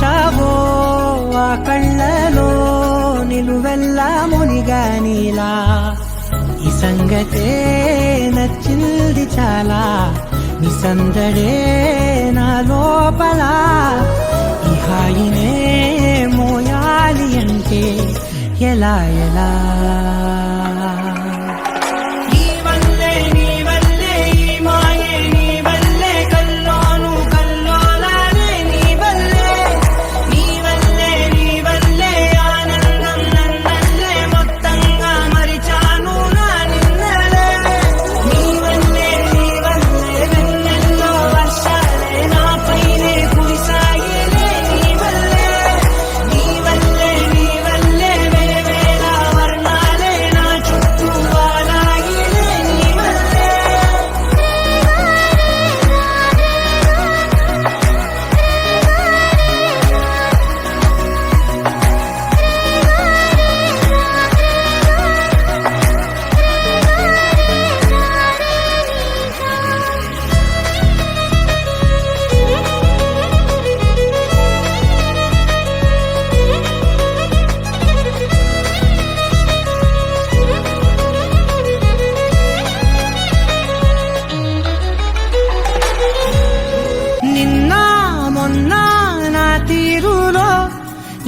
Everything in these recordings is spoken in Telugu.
చూశావో ఆ కళ్ళలో నిలువెల్లా మునిగానిలా ఈ సంగతే నచ్చింది చాలా నీ సందడే నా లోపల ఈ హాయినే మోయాలి అంటే ఎలా ఎలా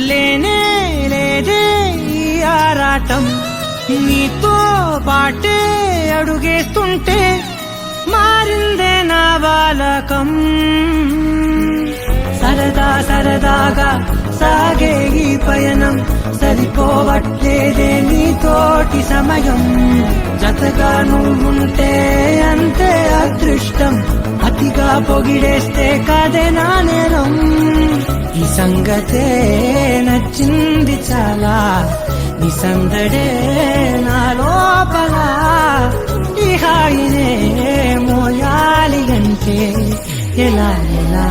లేనే లేదే ఈ ఆరాటం నీతో పాటే అడుగేస్తుంటే మారిందే నా బాలకం సరదా సరదాగా సాగే ఈ పయనం సరిపోవట్లేదే నీతోటి సమయం జతగా నువ్వుంటే అంతే అదృష్టం అతిగా పొగిడేస్తే కాదే నా నేరం ఈ సంగతే నచ్చింది చాలా నీ సందడే నా లోపల ఈ హాయినే మోయాలి అంటే ఎలా ఎలా